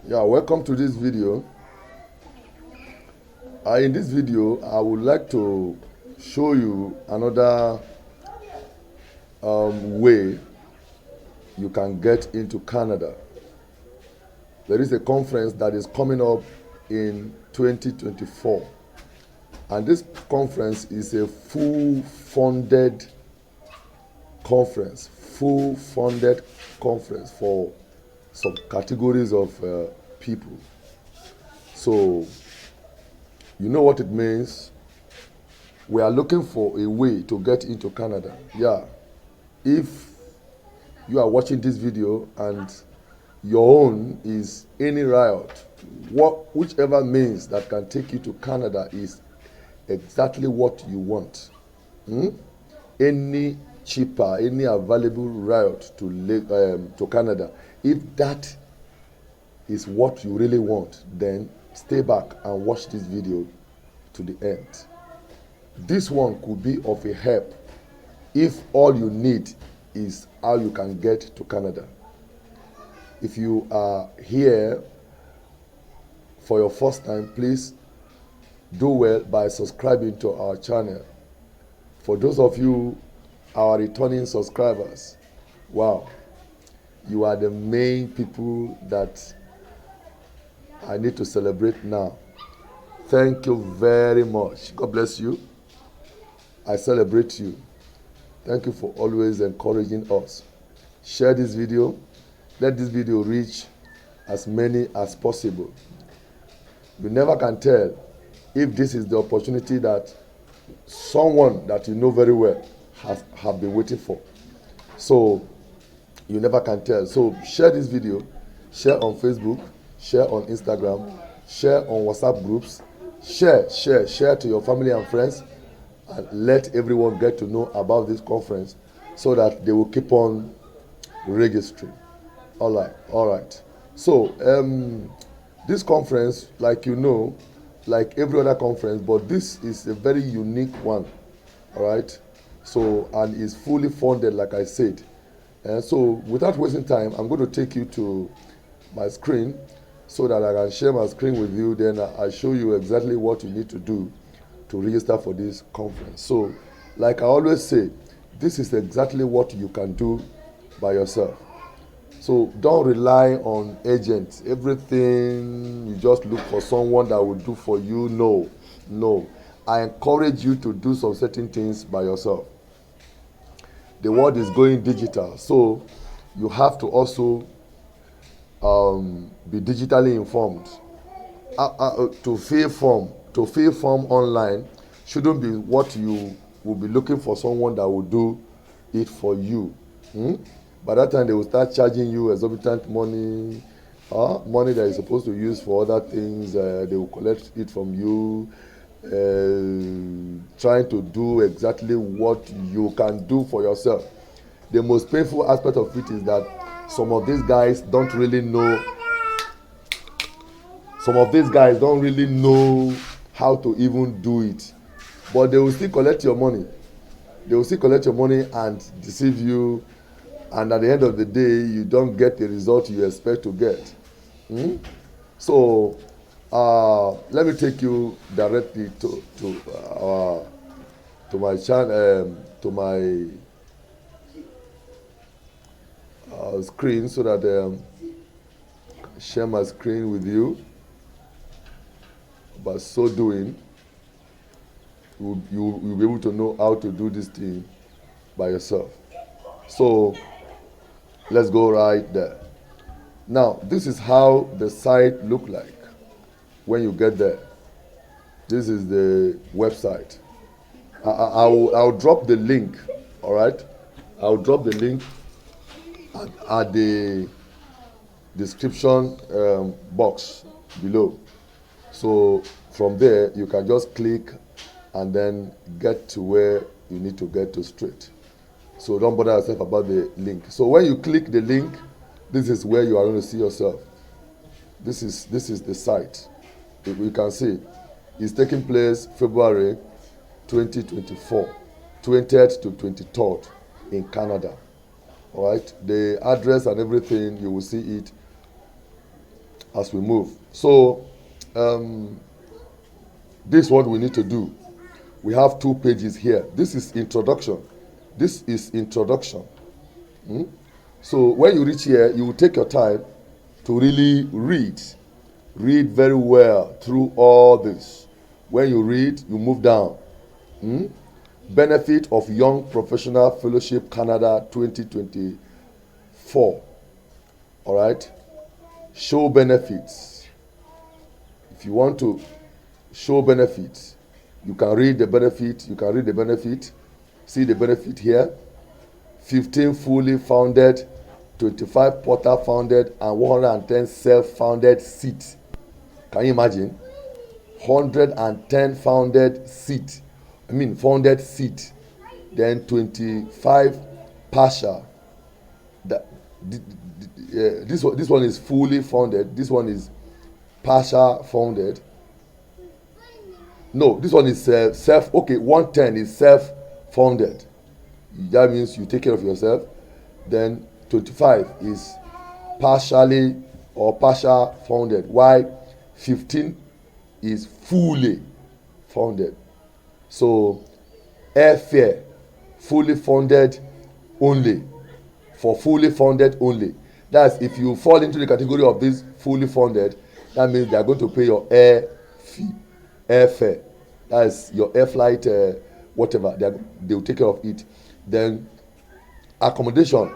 Yeah, welcome to this video. In this video, I would like to show you another way you can get into Canada. There is a conference that is coming up in 2024, and this conference is a full funded conference for some categories of people. So you know what it means. We are looking for a way to get into Canada. Yeah, if you are watching this video and your own is any route, whichever means that can take you to Canada is exactly what you want. Any cheaper, any available route to Canada, if that is what you really want, then stay back and watch this video to the end. This one could be of a help if all you need is how you can get to Canada. If you are here for your first time, please do well by subscribing to our channel. For those of you, our returning subscribers, wow, you are the main people that I need to celebrate now. Thank you very much. God bless you. I celebrate you. Thank you for always encouraging us. Share this video. Let this video reach as many as possible. You never can tell if this is the opportunity that someone that you know very well have been waiting for. So you never can tell. So share this video. Share on Facebook. Share on Instagram. Share on WhatsApp groups. Share to your family and friends, and let everyone get to know about this conference so that they will keep on registering. All right. So this conference, like every other conference, but this is a very unique one. All right. So, and is fully funded, like I said. And so, without wasting time, I'm going to take you to my screen so that I can share my screen with you. Then I show you exactly what you need to do to register for this conference. So, like I always say, this is exactly what you can do by yourself. So don't rely on agents. Everything you just look for someone that will do for you. No. I encourage you to do some certain things by yourself. The world is going digital, so you have to also be digitally informed. To fill form online shouldn't be what you will be looking for someone that will do it for you. By that time, they will start charging you exorbitant money that you're supposed to use for other things. They will collect it from you, trying to do exactly what you can do for yourself. The most painful aspect of it is that some of these guys don't really know how to even do it, but they will still collect your money. And deceive you, and at the end of the day, you don't get the result you expect to get. So let me take you directly to my channel, to my screen, so that I share my screen with you. By so doing, you'll be able to know how to do this thing by yourself. So let's go right there. Now, this is how the site look like when you get there. This is the website. I'll drop the link. All right, I'll drop the link at the description box below. So from there, you can just click and then get to where you need to get to straight. So don't bother yourself about the link. So when you click the link, this is where you are going to see yourself. This is the site. You can see it's taking place February 2024, 20th to 23rd in Canada. All right, the address and everything, you will see it as we move. So this is what we need to do. We have 2 pages here. This is introduction. This is introduction. So when you reach here, you will take your time to really read. Read very well through all this. When you read, you move down. Benefit of Young Professional Fellowship Canada 2024. All right. Show benefits. If you want to show benefits, you can read the benefit. You can read the benefit. See the benefit here. 15 fully founded, 25 porter founded, and 110 self-founded seats. Can you imagine? 110 founded seats. Founded seat. Then 25 partial. This one is fully founded. This one is partial founded. No, this one is self. Okay, 110 is self-founded. That means you take care of yourself. Then 25 is partially or partial founded. Why? 15 is fully founded. So airfare, fully funded only. For fully funded only. That's if you fall into the category of this fully funded, that means they are going to pay your air fee, airfare. That's your air flight, whatever. They will take care of it. Then accommodation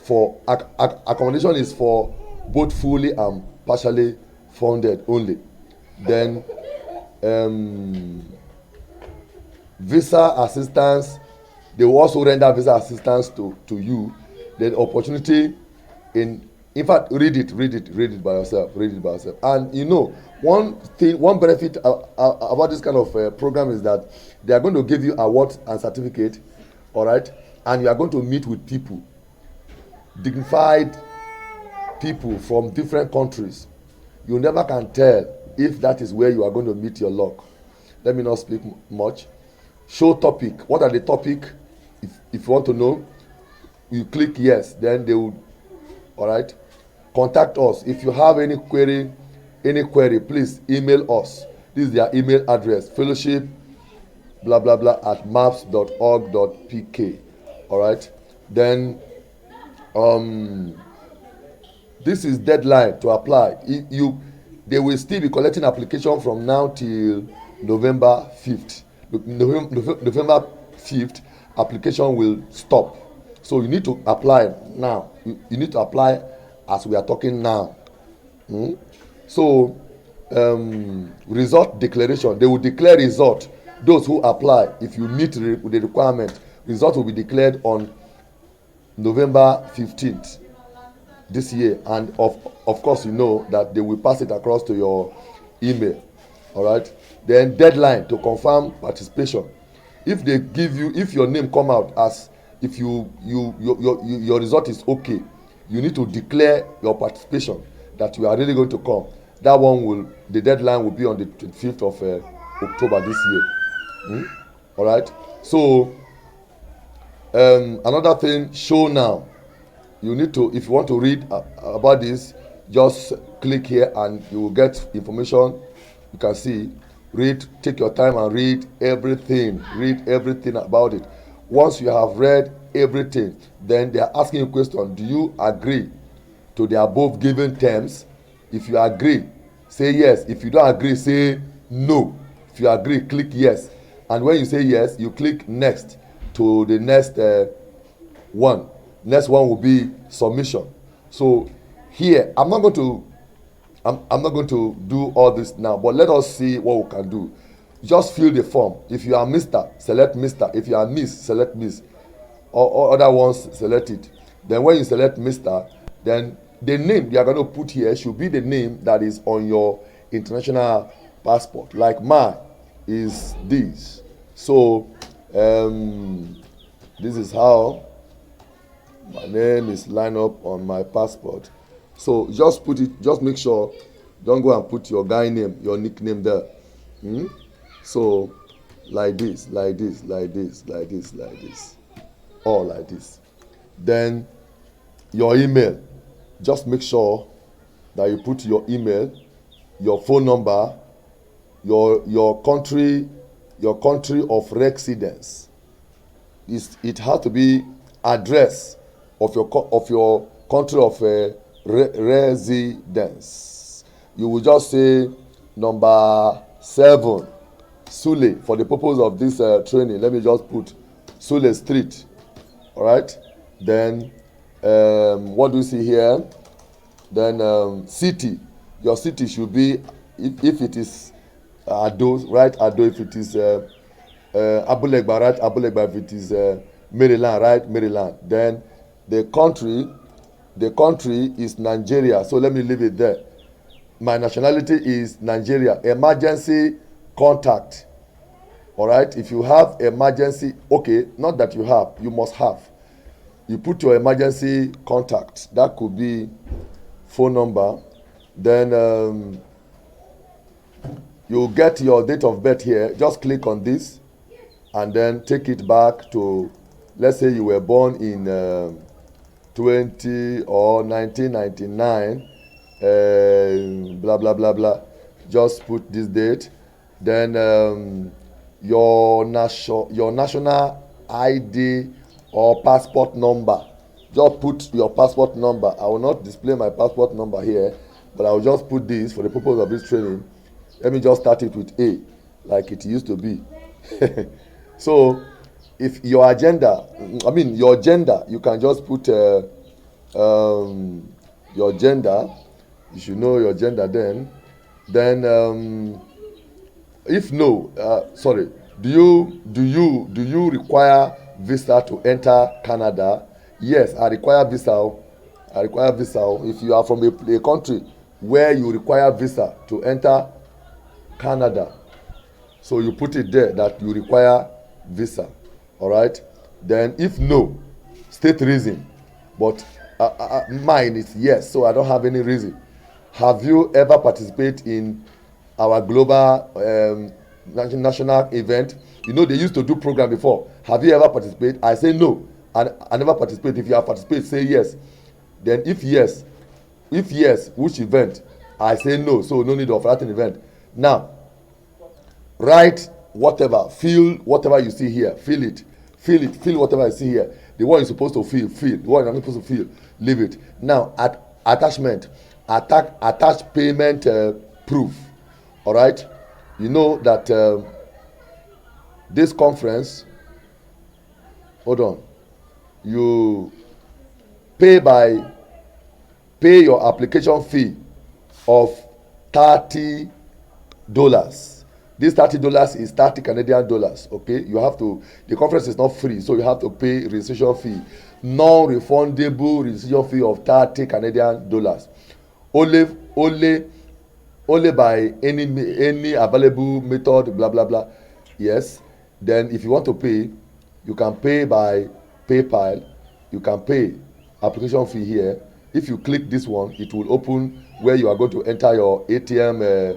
accommodation is for both fully and partially funded only. Then visa assistance, they will also render visa assistance to you. Then opportunity in fact, read it by yourself. And one benefit about this kind of program is that they are going to give you award and certificate, all right, and you are going to meet with people, dignified people from different countries. You never can tell if that is where you are going to meet your luck. Let me not speak much. Show topic. What are the topic? If you want to know, you click yes, then they will, all right. Contact us if you have any query, please email us. This is their email address, fellowship blah blah blah at maps.org.pk. all right. Then this is deadline to apply. They will still be collecting application from now till November 5th. November 5th, application will stop. So you need to apply now. You need to apply as we are talking now. So result declaration, they will declare result. Those who apply, if you meet the requirement, result will be declared on November 15th this year. And of course, you know that they will pass it across to your email. All right. Then deadline to confirm participation. If they give you, if your name come out as if your result is okay, you need to declare your participation that you are really going to come. That one the deadline will be on the 25th of October this year. All right. So another thing, show now. You need to, if you want to read about this, just click here and you will get information. You can see, read, take your time and read everything about it. Once you have read everything, then they are asking you a question. Do you agree to the above given terms? If you agree, say yes. If you don't agree, say no. If you agree, click yes. And when you say yes, you click next to the next one. Next one will be submission. So here, I'm not going to do all this now, but let us see what we can do. Just fill the form. If you are Mr., select Mr. If you are Miss, select Miss. Or other ones, select it. Then when you select Mr., then the name they are going to put here should be the name that is on your international passport. Like mine is this. So this is how my name is lined up on my passport. So just put it, just make sure, don't go and put your guy name, your nickname there. So like this, all like this. Then your email, just make sure that you put your email, your phone number, your country of residence. It has to be address of your country of residence. You will just say number 7, Sule. For the purpose of this training, let me just put Sule Street. All right. Then what do you see here? Then city. Your city should be, if it is Ado, right? Ado. If it is Abulegba, right? Abulegba. If it is Maryland, right? Maryland. Then the country is Nigeria. So let me leave it there. My nationality is Nigeria. Emergency contact. All right. If you have emergency, okay, not that you have, you must have. You put your emergency contact. That could be phone number. Then you get your date of birth here. Just click on this and then take it back to, let's say you were born in 20 or 1999, blah blah blah blah. Just put this date. Then your national ID or passport number. Just put your passport number. I will not display my passport number here, but I will just put this for the purpose of this training. Let me just start it with A, like it used to be. So if your gender, you can just put your gender. You should know your gender then. Then if no, do you require visa to enter Canada? Yes, I require visa. If you are from a country where you require visa to enter Canada, so you put it there that you require visa. All right. Then if no, state reason. But mine is yes, so I don't have any reason. Have you ever participated in our global national event? You know, they used to do program before. Have you ever participated? I say no. I never participate. If you have participated, say yes. Then if yes, which event? I say no. So no need of writing event. Now, write whatever, feel whatever you see here. Feel it. Feel whatever you see here. The one you're supposed to feel. The one you're not supposed to feel, leave it. Now, attachment. Attach payment proof. All right. You know that this conference, hold on, you pay your application fee of $30. This $30 is 30 Canadian dollars. Okay, you have to, the conference is not free, so you have to pay registration fee, non-refundable registration fee of 30 Canadian dollars. Only by any available method, blah blah blah. Yes. Then if you want to pay, you can pay by PayPal. You can pay application fee here. If you click this one, it will open where you are going to enter your ATM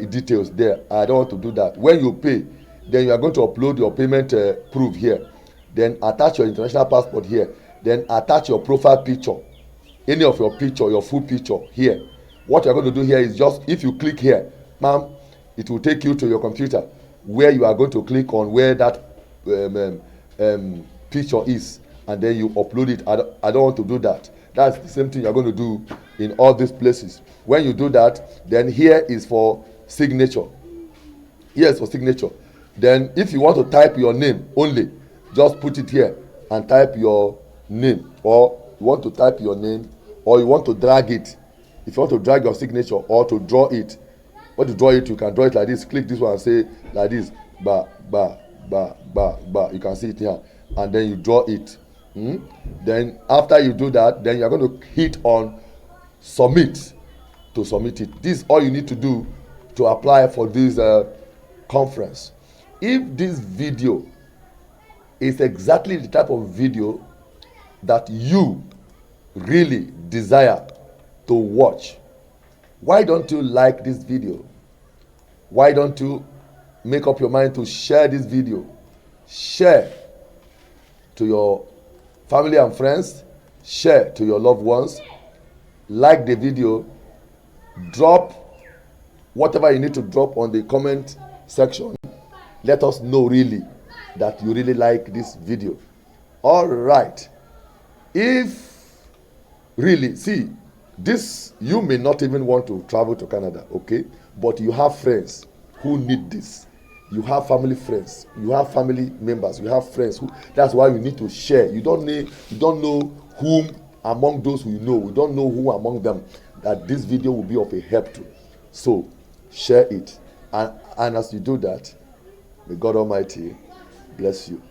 details there. I don't want to do that. When you pay, then you are going to upload your payment proof here. Then attach your international passport here. Then attach your profile picture, any of your picture, your full picture here. What you are going to do here is just, if you click here, ma'am, it will take you to your computer where you are going to click on where that picture is, and then you upload it. I don't want to do that. That's the same thing you are going to do in all these places. When you do that, then here is for signature. Here is for signature. Then if you want to type your name only, just put it here and type your name. Or you want to type your name, or you want to drag it. If you want to drag your signature or to draw it, when you draw it, you can draw it like this. Click this one and say like this, ba. You can see it here, and then you draw it. Then after you do that, then you are going to hit on submit to submit it. This is all you need to do to apply for this conference. If this video is exactly the type of video that you really desire to watch, why don't you like this video? Why don't you make up your mind to share this video? Share to your family and friends, share to your loved ones, like the video, Drop whatever you need to drop on the comment section. Let us know really that you really like this video. All right. If really, see, this, you may not even want to travel to Canada, okay? But you have friends who need this. You have family friends, you have family members, you have friends who, that's why you need to share. You don't know whom among those who you know, we don't know who among them that this video will be of a help to. So share it, and as you do that, may God Almighty bless you.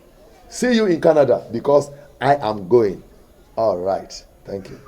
See you in Canada, because I am going. All right, thank you.